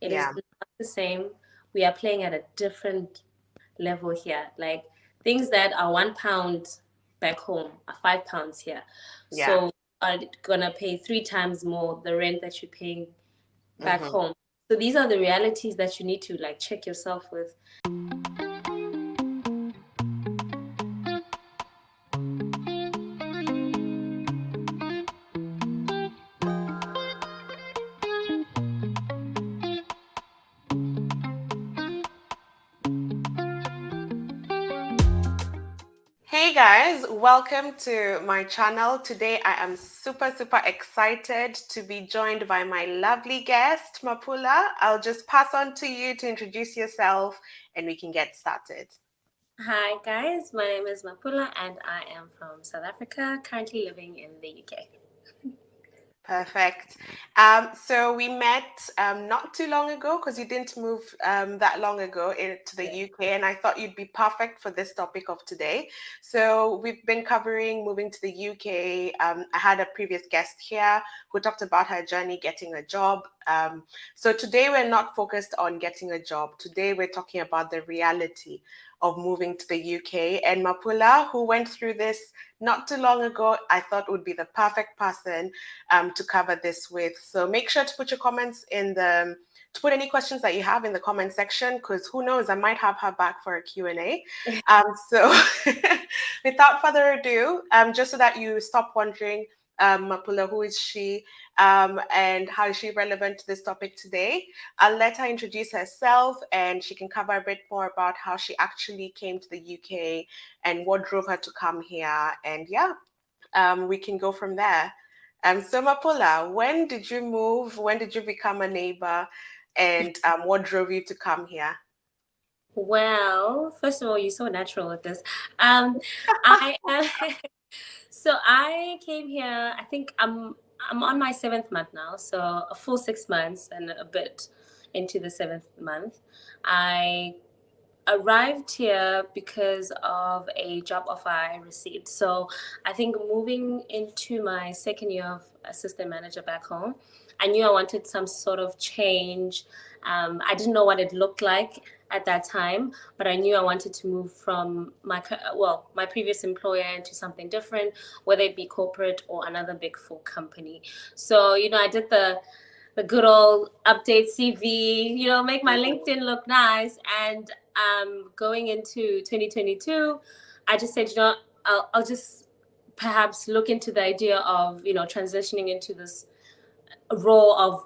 It is Yeah. not the same. We are playing at a different level here. Like things that are £1 back home are £5 here. Yeah. So are gonna pay three times more the rent that you're paying back Mm-hmm. home. So these are the realities that you need to like check yourself with. Hey guys, welcome to my channel. Today I am super excited to be joined by my lovely guest, Mapula. I'll just pass on to you to introduce yourself and we can get started. Hi guys, my name is Mapula and I am from South Africa, currently living in the UK. Perfect. So we met not too long ago because you didn't move that long ago into the Yeah. UK, and I thought you'd be perfect for this topic of today. So we've been covering moving to the UK. I had a previous guest here who talked about her journey getting a job. So today we're not focused on getting a job. Today we're talking about the reality of moving to the UK. And Mapula, who went through this not too long ago, I thought would be the perfect person to cover this with. So make sure to put your comments in the to put any questions that you have in the comment section, because who knows, I might have her back for a Q&A. So without further ado, just so that you stop wondering, Mapula, who is she, and how is she relevant to this topic today? I'll let her introduce herself and she can cover a bit more about how she actually came to the UK and what drove her to come here. And yeah, we can go from there. So Mapula, when did you move? When did you become a neighbor? And what drove you to come here? Well, first of all, you're so natural with this. I so I came here. I think I'm on my seventh month now, so a full 6 months and a bit into the seventh month. I arrived here because of a job offer I received. So I think moving into my second year of assistant manager back home, I knew I wanted some sort of change. I didn't know what it looked like at that time, but I knew I wanted to move from my previous employer into something different, whether it be corporate or another big four company. So I did the good old update CV, make my LinkedIn look nice. And going into 2022, I just said, I'll just perhaps look into the idea of, transitioning into this role of,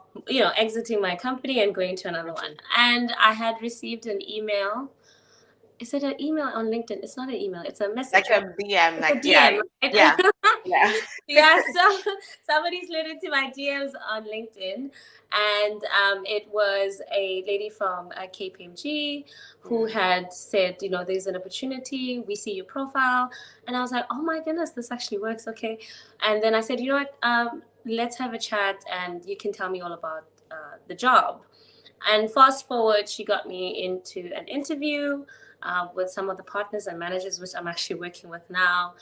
exiting my company and going to another one. Mhm. And I had received an email. Is it an email on LinkedIn? It's not an email, it's a Like message, right? a DM, It's a like yeah, DM, right? yeah, yeah. Yeah, so somebody slid into my DMs on LinkedIn, and it was a lady from KPMG who Mm. had said, there's an opportunity. We see your profile, and I was like, oh my goodness, this actually works. Okay, and then I said, you know what, let's have a chat, and you can tell me all about the job. And fast forward, she got me into an interview with some of the partners and managers, which I'm actually working with now.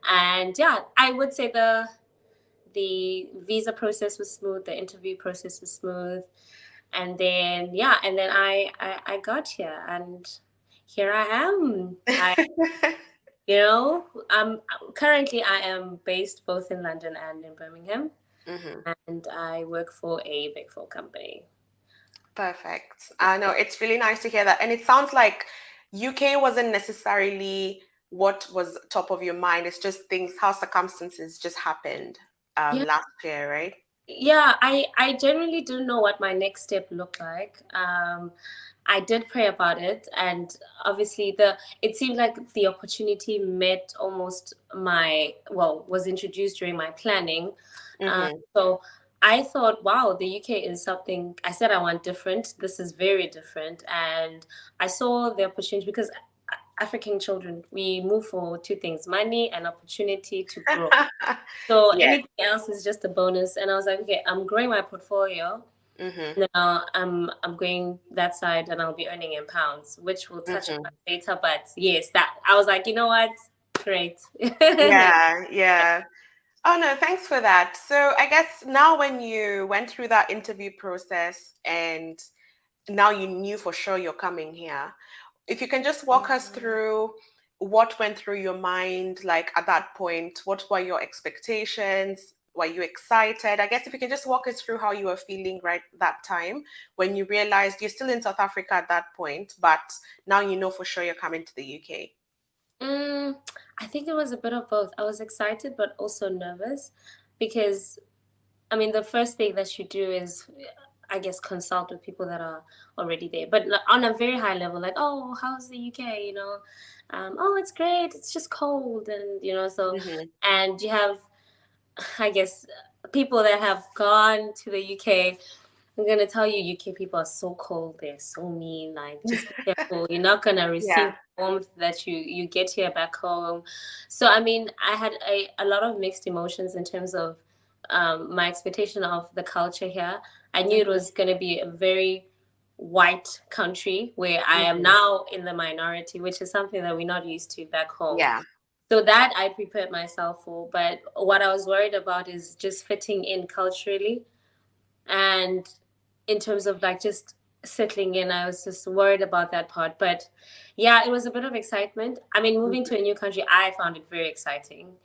And yeah, I would say the visa process was smooth, the interview process was smooth, and then I got here, and here I am. You know, um, Currently I am based both in London and in Birmingham, Hmm. and I work for a Big Four company. Perfect. I know it's really nice to hear that. And it sounds like UK wasn't necessarily what was top of your mind. It's just things, how circumstances just happened Yeah, last year, right? yeah. I generally didn't know what my next step looked like. I did pray about it, and obviously the it seemed like the opportunity met almost was introduced during my planning. Mm-hmm. So I thought, wow, the UK is something. I said I want different. This is very different, and I saw the opportunity because African children, we move for two things: money and opportunity to grow. So Yes. anything else is just a bonus. And I was like, okay, I'm growing my portfolio. Mm-hmm. Now I'm going that side, and I'll be earning in pounds, which we'll touch Mm-hmm. upon later. But yes, that I was like, you know what? Great. Yeah, yeah. Oh no, thanks for that. So I guess now when you went through that interview process and now you knew for sure you're coming here. If you can just walk us Mhm. through what went through your mind, like at that point, what were your expectations? Were you excited? I guess if you can just walk us through how you were feeling right that time when you realized you're still in South Africa at that point, but now you know for sure you're coming to the UK. Mm, I think it was a bit of both. I was excited, but also nervous because, I mean, the first thing that you do is, I guess, consult with people that are already there, but on a very high level, like, oh, how's the UK? Oh, it's great. It's just cold, and so, Hmm. and you have, I guess, people that have gone to the UK. I'm gonna tell you, UK people are so cold. They're so mean. Like, just be careful. You're not gonna Yeah. receive the warmth that you get here back home. So, I mean, I had a lot of mixed emotions in terms of my expectation of the culture here. I knew it Hmm. was gonna be a very white country where I am Hmm. now in the minority, which is something that we're not used to back home. Yeah. So that I prepared myself for. But what I was worried about is just fitting in culturally, and in terms of like just settling in, I was just worried about that part. But yeah, it was a bit of excitement. I mean, moving to a new country, I found it very exciting.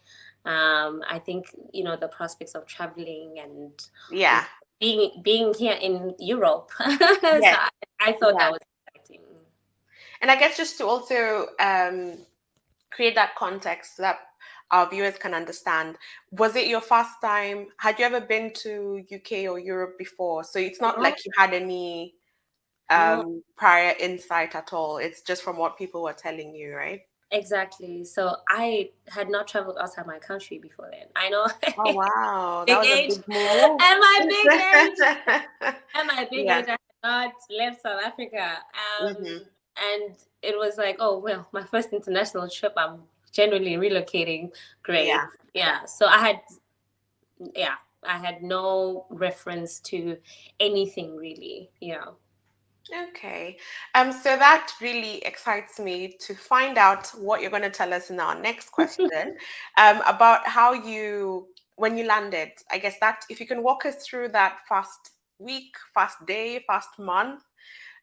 I think the prospects of traveling and Yeah. being here in Europe. So Yes. I thought that Yeah. was exciting. And I guess just to also create that context so that our viewers can understand, was it your first time? Had you ever been to UK or Europe before? So it's not No, like you had any no, prior insight at all. It's just from what people were telling you, right? exactly. So I had not traveled outside my country before then. I know, Oh wow, that big was a age. big move. At my big age. At my big Yeah. age, I had not left South Africa. Hmm. And it was like, oh, well, my first international trip, I'm generally relocating. Great. Yeah. Yeah. So yeah, I had no reference to anything really. Yeah. Okay. So that really excites me to find out what you're going to tell us in our next question, about how you, when you landed, I guess that if you can walk us through that first week, first day, first month,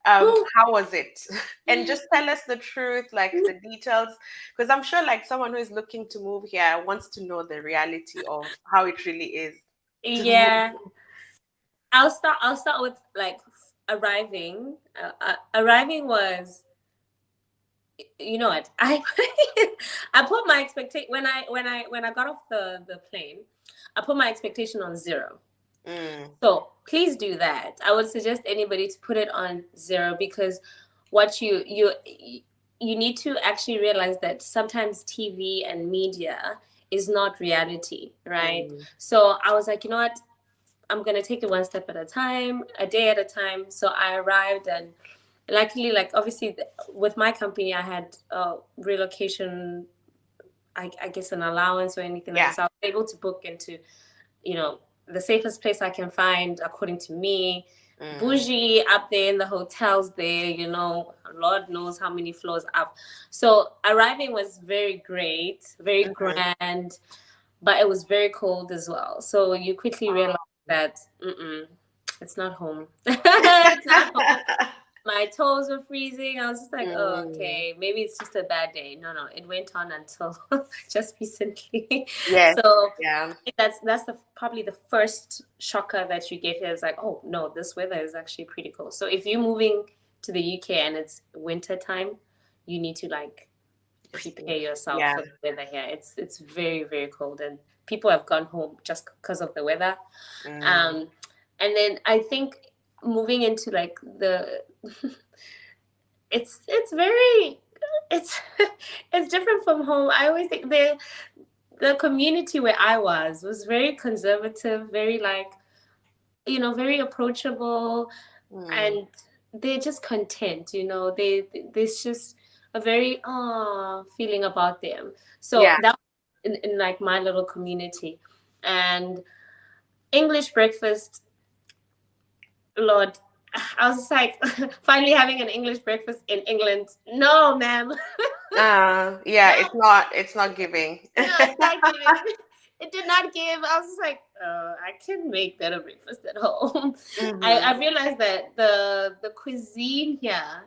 how was it? And just tell us the truth, like the details, because I'm sure like someone who is looking to move here wants to know the reality of how it really is to move. Yeah. I'll start with like arriving. Arriving was, you know what, I put my expectation when I got off the plane. I put my expectation on zero. Mm, So please do that. I would suggest anybody to put it on zero, because what you need to actually realize that sometimes TV and media is not reality, right? mm, So I was like, you know what, I'm gonna take it one step at a time, a day at a time. So I arrived, and luckily, like obviously, with my company, I had relocation, I guess, an allowance or anything like yeah. that. So I was able to book into, the safest place I can find according to me. Mm, Bougie up there in the hotels there, Lord knows how many floors up. So arriving was very great, very mhm. grand, but it was very cold as well. So you quickly realize that it's not home. It's not home. My toes were freezing. I was just like, oh, Mm, okay, maybe it's just a bad day. No, no, it went on until just recently. yes, So yeah. that's probably the first shocker that you get here is like, oh no, this weather is actually pretty cool. So if you're moving to the UK and it's winter time, you need to like Just prepare yourself yeah. for the weather here. It's very, very cold, and people have gone home just because of the weather. Mm, Um, and then I think moving into like the it's very it's it's different from home. I always think the community where I was very conservative, very like, very approachable, mm, and they're just content, there's just a very feeling about them. So yeah. that was in like my little community. And English breakfast, Lord, I was just like, finally having an English breakfast in England. No, ma'am. Yeah, No, it's not giving. no, it's not giving. It did not give. I was just like, I can make better breakfast at home. Mm-hmm. I realized that the cuisine here,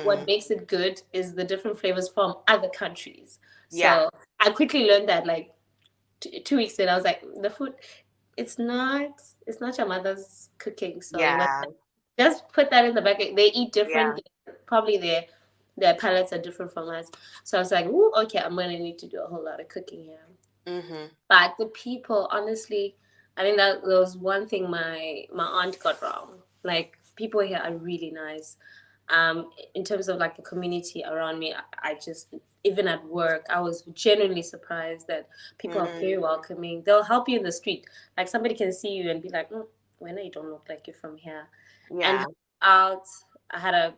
what Mm. makes it good is the different flavors from other countries. Yeah. So I quickly learned that like 2 weeks in, I was like, the food, it's not your mother's cooking. So you must Yeah. just put that in the bucket. They eat Yeah. different. Probably their palates are different from us. So I was like, ooh, okay, I'm gonna need to do a whole lot of cooking here. Mm-hmm. But the people, honestly, I think that was one thing my aunt got wrong. Like people here are really nice. In terms of like the community around me, I just even at work, I was genuinely surprised that people are very Mm. welcoming. They'll help you in the street. Like somebody can see you and be like, "When you don't look like you're from here," and Yeah. help out. I had a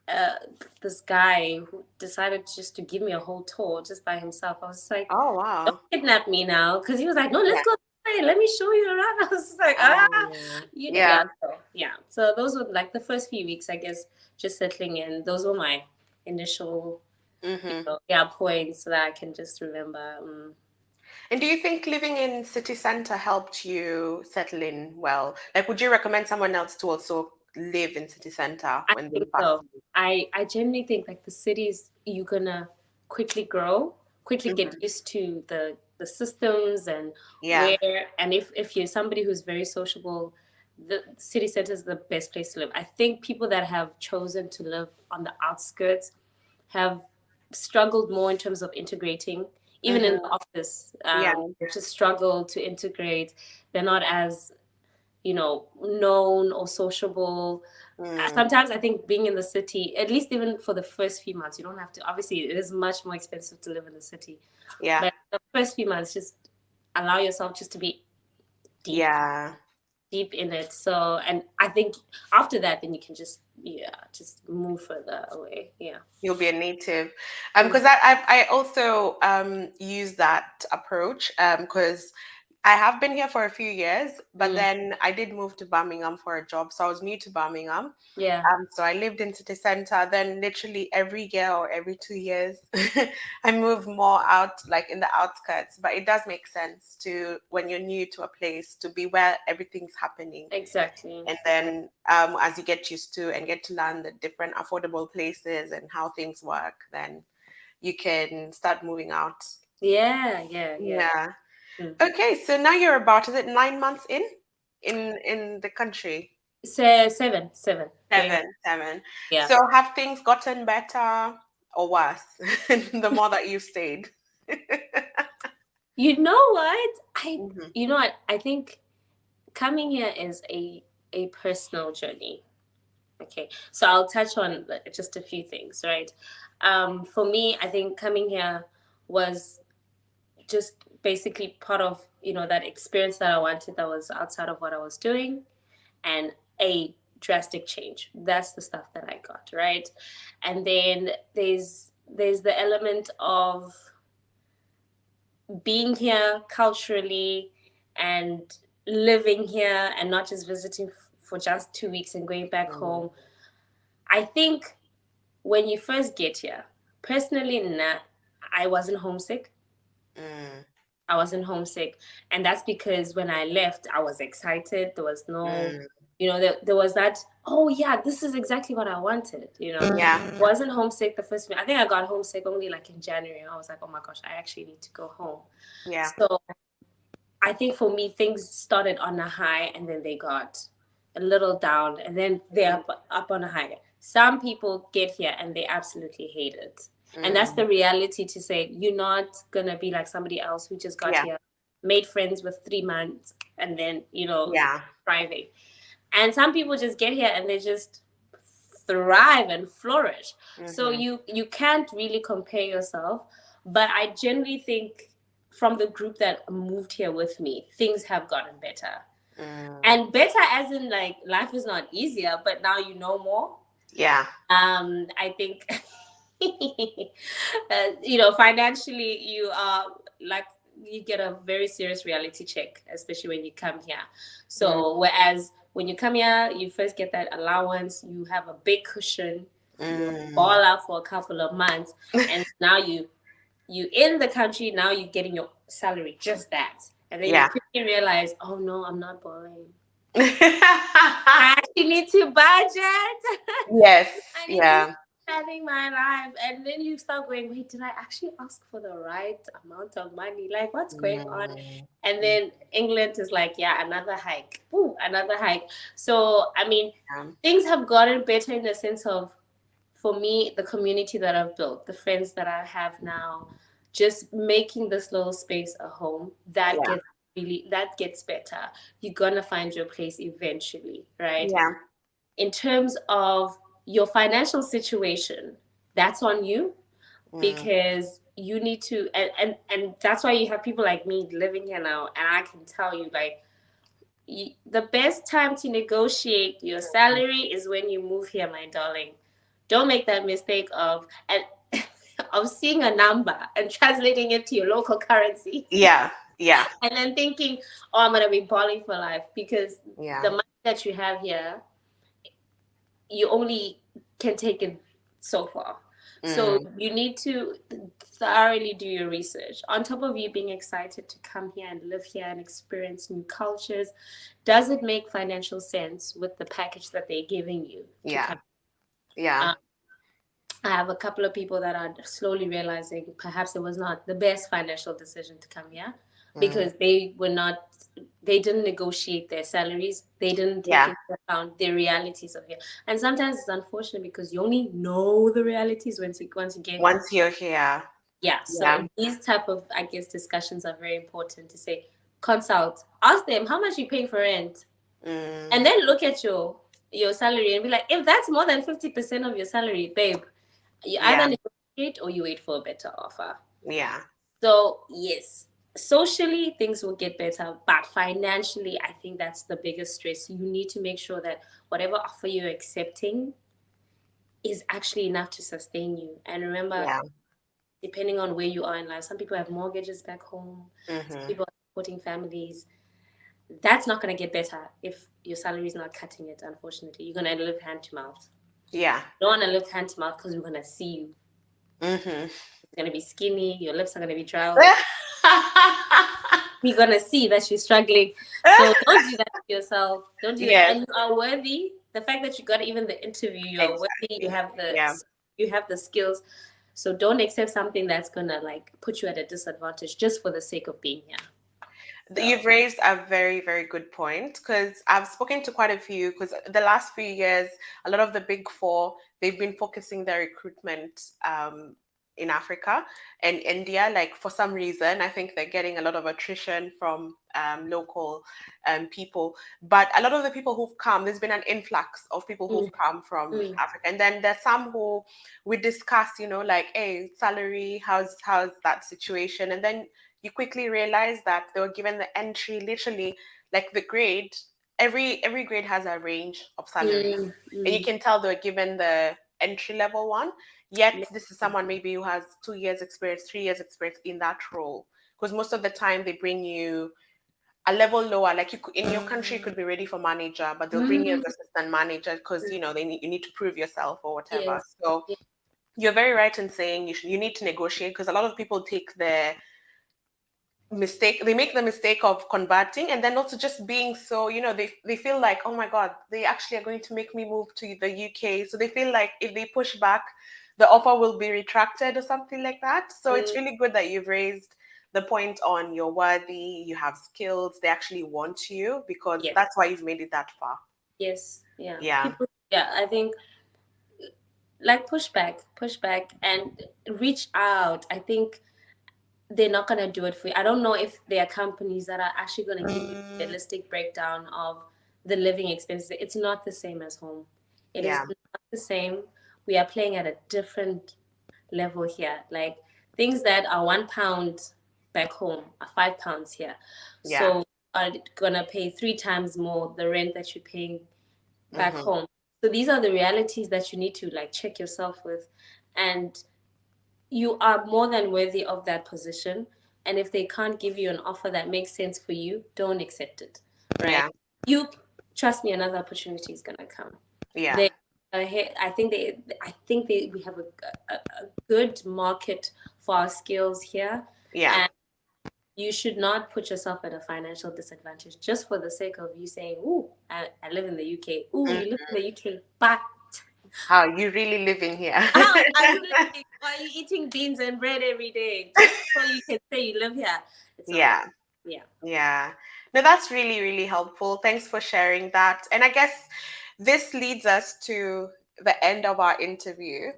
uh, this guy who decided just to give me a whole tour just by himself. I was just like, Oh "Don't wow. kidnap me now," because he was like, "No, let's Yeah. go this way. Let me show you around." I was just like, Oh you know, yeah. yeah, so, yeah. So those were like the first few weeks, I guess, just settling in. Those were my initial, Mm-hmm. yeah, points that I can just remember. And do you think living in city center helped you settle in well? Like, would you recommend someone else to also live in city center I when they think pass so. through? I genuinely think like the cities you're gonna quickly grow, quickly get Mm-hmm. used to the systems and Yeah. where and if you're somebody who's very sociable, the city center is the best place to live. I think people that have chosen to live on the outskirts have struggled more in terms of integrating. Even in the Mm-hmm. office, Yeah. they just struggle to integrate. They're not as known or sociable. Mm. Sometimes I think being in the city, at least even for the first few months, you don't have to. Obviously, it is much more expensive to live in the city, Yeah. but the first few months, just allow yourself just to be deep, Yeah. deep in it. So, and I think after that, then you can just just move further away. Yeah. You'll be a native. Mm. Because I also use that approach because I have been here for a few years, but Mm. then I did move to Birmingham for a job. So I was new to Birmingham. Yeah. So I lived in city center. Then literally every year or every 2 years, I move more out, like in the outskirts. But it does make sense to when you're new to a place to be where everything's happening. Exactly. And then as you get used to and get to learn the different affordable places and how things work, then you can start moving out. Yeah. Yeah. Yeah. Yeah. Mm. Okay, so now you're about, is it 9 months in the country? So seven, going on. 7. Yeah. So have things gotten better or worse the more that you stayed? You know what? Hmm. I think coming here is a personal journey. Okay, so I'll touch on like, just a few things, right? For me, I think coming here was just basically part of that experience that I wanted that was outside of what I was doing, and a drastic change. That's the stuff that I got, right? And then there's the element of being here culturally and living here and not just visiting for just 2 weeks and going back Mm, home. I think when you first get here, personally, nah, I wasn't homesick. mm, I wasn't homesick. And that's because when I left, I was excited. There was no, mm. there was that, oh, yeah, this is exactly what I wanted. Yeah, Wasn't homesick the first week. I think I got homesick only like in January. I was like, oh my gosh, I actually need to go home. yeah. So I think for me, things started on a high and then they got a little down and then they're Mm, up on a high. Some people get here and they absolutely hate it. And that's mm. the reality to say you're not going to be like somebody else who just got Yeah, here, made friends with 3 months and then, yeah. thriving. And some people just get here and they just thrive and flourish. So Hmm. you can't really compare yourself, but I generally think from the group that moved here with me, things have gotten better. Mm. And better as in like life is not easier, but now you know more. Yeah, I think financially you are like you get a very serious reality check, especially when you come here. mm, So whereas when you come here, you first get that allowance, you have a big cushion, you mm. ball out for a couple of months, and now you in the country, now you're getting your salary, just that. And then you Yeah. quickly realize, oh no, I'm not balling. I actually need to budget. Yes. I need to Yeah. start planning my life. And then you start going, wait, did I actually ask for the right amount of money? Like, what's going on? Mm, And mm, then England is like, yeah, another hike. Ooh, another hike. So, I mean, yeah. things have gotten better in the sense of, for me, the community that I've built, the friends that I have now, just making this little space a home, Yeah. that gets better. You're gonna find your place eventually, right? Yeah. In terms of your financial situation, that's on you, Mm, because you need to, and that's why you have people like me living here now, and I can tell you, like, the best time to negotiate your salary is when you move here, my darling. Don't make that mistake and of seeing a number and translating it to your local currency yeah. Yeah. and then thinking, oh, I'm gonna be balling for life, because Yeah. the money that you have here, you only can take it so far. So Mm, you need to thoroughly do your research. On top of you being excited to come here and live here and experience new cultures, does it make financial sense with the package that they're giving you to yeah. come? Yeah. Uh, I have a couple of people that are slowly realizing perhaps it was not the best financial decision to come here, Mm, because they didn't negotiate their salaries. They didn't take yeah. into account the realities of here. And sometimes it's unfortunate because you only know the realities once you get here. Once you're here. Yeah. So Yeah. these type of, I guess, discussions are very important to say, consult, ask them how much you paying for rent, and Mm, then look at your salary and be like, if that's more than 50% of your salary, babe, you either yeah. negotiate or you wait for a better offer. Yeah. So, yes, socially things will get better, but financially, I think that's the biggest stress. You need to make sure that whatever offer you're accepting is actually enough to sustain you. And remember, Yeah. depending on where you are in life, some people have mortgages back home, some Mm-hmm. people are supporting families. That's not going to get better if your salary is not cutting it, unfortunately. You're going to live hand to mouth. Yeah. You don't want to live hand to mouth because we're going to see you. Mm-hmm. It's going to be skinny, your lips are going to be dry. We're gonna see that you're struggling. So don't do that to yourself. Don't do that. Yes, And you are worthy. The fact that you got even the interview, you are worthy. exactly. Yeah. You have the skills. So don't accept something that's gonna like put you at a disadvantage just for the sake of being here. So You've raised a very, very good point because I've spoken to quite a few because the last few years, a lot of the big four, they've been focusing their recruitment in Africa and India. Like for some reason, I think they're getting a lot of attrition from local people. But a lot of the people who've come, there's been an influx of people mm, who've come from mm, Africa. And then there's some who we discuss, like, hey, salary, how's that situation? And then you quickly realize that they were given the entry literally like the grade. Every grade has a range of salary, mm, and you mm. can tell they were given the entry level one. Yet this is someone maybe who has 2 years experience, 3 years experience in that role. Because most of the time they bring you a level lower. Like in your country, you could be ready for manager, but they'll bring you Mm, as assistant manager because you need to prove yourself or whatever. yes. So Yes. you're very right in saying you need to negotiate because a lot of people take their they make the mistake of converting and then also just being so they feel like, oh my god, they actually are going to make me move to the UK, so they feel like if they push back the offer will be retracted or something like that. So it's Mm, really good that you've raised the point on you're worthy, you have skills, they actually want you because yes. that's why you've made it that far. Yes. Yeah. Yeah. People. Yeah. I think like push back, and reach out. I think they're not going to do it for you. I don't know if there are companies that are actually going to give you a realistic breakdown of the living expenses. It's not the same as home. It is Yeah. not the same. We are playing at a different level here. Like things that are £1 back home are £5 here. Yeah. So are gonna pay 3 times more the rent that you're paying back Mm-hmm. home. So these are the realities that you need to like check yourself with. And you are more than worthy of that position. And if they can't give you an offer that makes sense for you, don't accept it. Right? Yeah. You trust me, another opportunity is gonna come. Yeah. They, I think we have a good market for our skills here, Yeah. and you should not put yourself at a financial disadvantage just for the sake of you saying, "Ooh, I live in the UK." Ooh, Mm. you live in the UK, but How you really living here? how are you living? Why are you eating beans and bread every day just so you can say you live here? It's not Yeah. worth it. Yeah. Yeah. No, that's really, really helpful. Thanks for sharing that. And I guess this leads us to the end of our interview,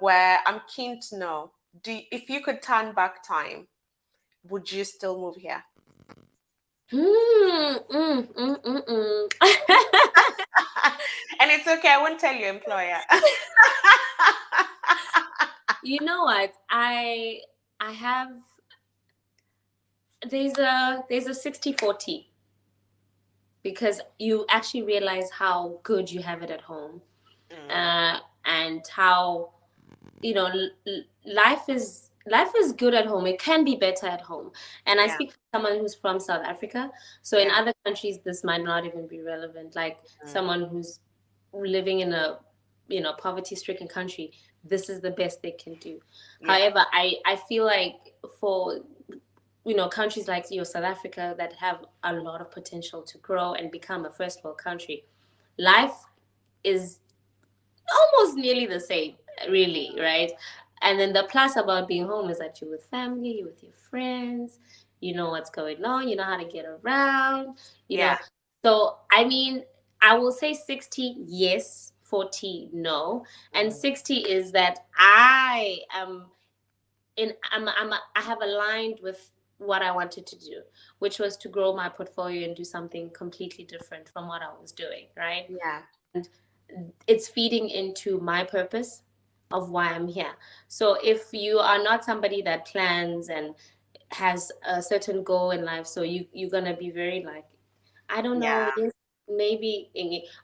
where I'm keen to know, if you could turn back time, would you still move here? Mm. And it's okay, I won't tell your employer. You know what? I have there's a 60-40 because you actually realize how good you have it at home, Mm, and how life is good at home. It can be better at home, and I yeah, speak for someone who's from South Africa. So in yeah. other countries this might not even be relevant, like Mm, someone who's living in a poverty stricken country, this is the best they can do. yeah, However, I feel like for countries like South Africa that have a lot of potential to grow and become a first world country, life is almost nearly the same, really, right? And then the plus about being home is that you're with family, you're with your friends, you know what's going on, you know how to get around, you yeah. know. So, I mean, I will say 60, yes, 40, no. And Mm, 60 is that I have aligned with what I wanted to do, which was to grow my portfolio and do something completely different from what I was doing, right? yeah, And it's feeding into my purpose of why I'm here. So if you are not somebody that plans and has a certain goal in life, so you're gonna be very like, I don't know, yeah, yes, maybe,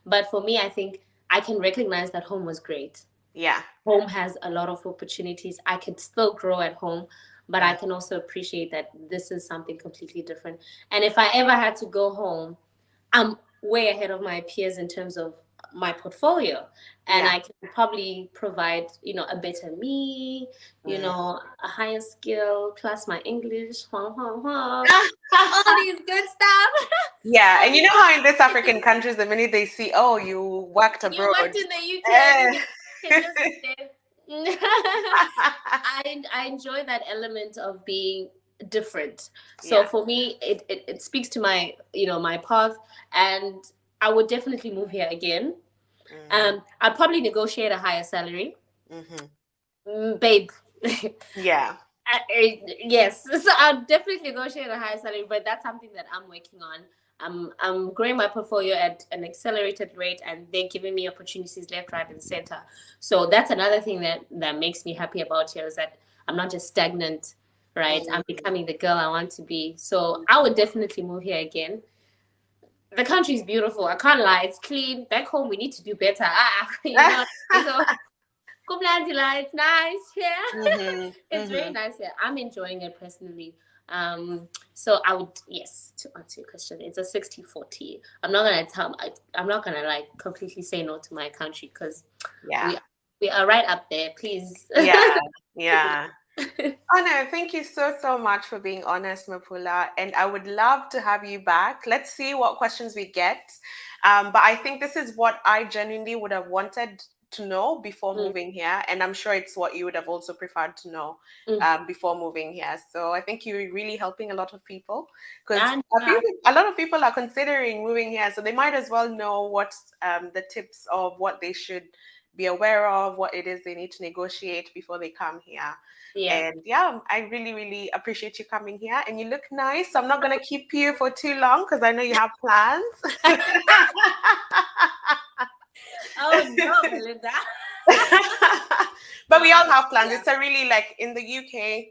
but for me, I think I can recognize that home was great. yeah. Home has a lot of opportunities. I can still grow at home, but I Mm, can also appreciate that this is something completely different. And if I ever had to go home, I'm way ahead of my peers in terms of my portfolio, and yeah. I can probably provide a better me, Mm. a higher skill plus my English, all these good stuff. Yeah, All and you these know how in these African opportunities. countries, the minute they see, oh, you worked You abroad, worked in the UK, and then eh. you can just be there. I enjoy that element of being different. So Yeah. for me, it speaks to my my path, and I would definitely move here again. Mm, I'd probably negotiate a higher salary, hmm. babe. Yeah. Yes, so I'll definitely negotiate a higher salary, but that's something that I'm working on. I'm growing my portfolio at an accelerated rate, and they're giving me opportunities left, right, and center. So that's another thing that makes me happy about here is that I'm not just stagnant, right? I'm Mm, becoming the girl I want to be. So I would definitely move here again. The country is beautiful. I can't lie. It's clean. Back home, we need to do better. You know. So Kumlandila, it's nice here. hmm. It's very Hmm. nice here. I'm enjoying it personally. So I would, yes, to answer your question, it's a 60-40. I'm not gonna like completely say no to my country because Yeah. we we are right up there, please. Yeah. Yeah. Oh no, thank you so so much for being honest, Mapula. And I would love to have you back. Let's see what questions we get. But I think this is what I genuinely would have wanted to know before Mm, moving here, and I'm sure it's what you would have also preferred to know mm. before moving here. So I think you're really helping a lot of people because And I think a lot of people are considering moving here, so they might as well know what's the tips of what they should be aware of, what it is they need to negotiate before they come here. yeah. And yeah, I really, really appreciate you coming here. And you look nice. So I'm not going to keep you for too long because I know you have plans. Oh no, Melinda. But No, we all have plans. yeah. It's a really like in the UK,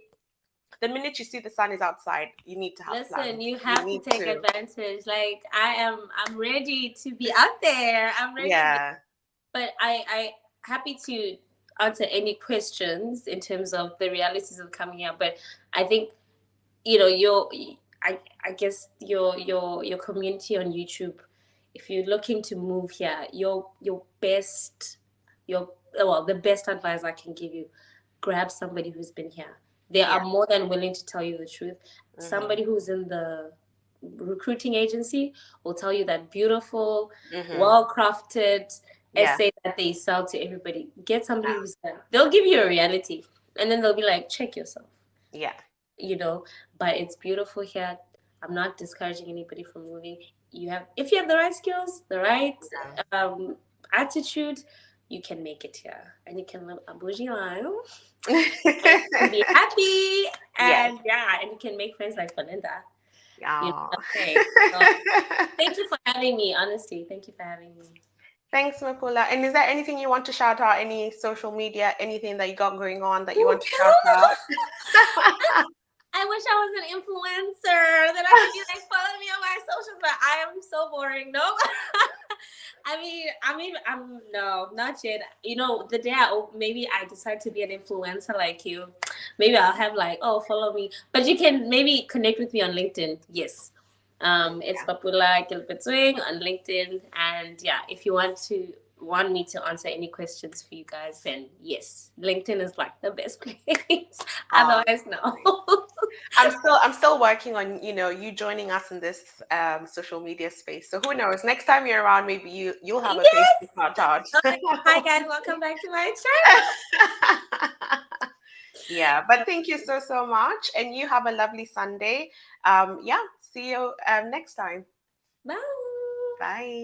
the minute you see the sun is outside, you need to have Listen, plans. you You have to need take to. advantage. Like I'm ready to be out there. I'm ready to be, Yeah. but I happy to answer any questions in terms of the realities of coming out. But I think your I guess your community on YouTube, if you're looking to move here, your well, the best advice I can give you, grab somebody who's been here. They are Yeah. more than willing to tell you the truth. Mm-hmm. Somebody who's in the recruiting agency will tell you that beautiful, Mm-hmm. well crafted Yeah. essay that they sell to everybody. Get somebody who's there. They'll give you a reality and then they'll be like, check yourself, Yeah. you know. But it's beautiful here. I'm not discouraging anybody from moving. If you have the right skills, the right um, attitude, you can make it here and you can live a bougie life and you can be happy Yes. and yeah, and you can make friends like Belinda. You know Yeah. what I'm saying? So thank you for having me. Honestly, thank you for having me. Thanks, Mapula. And is there anything you want to shout out? Any social media, anything that you got going on that you want to shout out? I wish I was an influencer that I could be like, follow me on my socials, but I am so boring. Nope. I'm no, not yet. You know, the day maybe I decide to be an influencer like you, maybe I'll have like, oh, follow me. But you can maybe connect with me on LinkedIn. Yes. It's Mapula Kilpetswing on LinkedIn. And yeah, if you want me to answer any questions for you guys, then yes, LinkedIn is like the best place. Oh, Otherwise, no. I'm still working on, you joining us in this social media space. So who knows? Next time you're around, maybe you'll have a face to Yes. shout out. Okay. Hi guys, welcome back to my channel. Yeah, but thank you so much, and you have a lovely Sunday. Yeah, see you next time. Bye. Bye.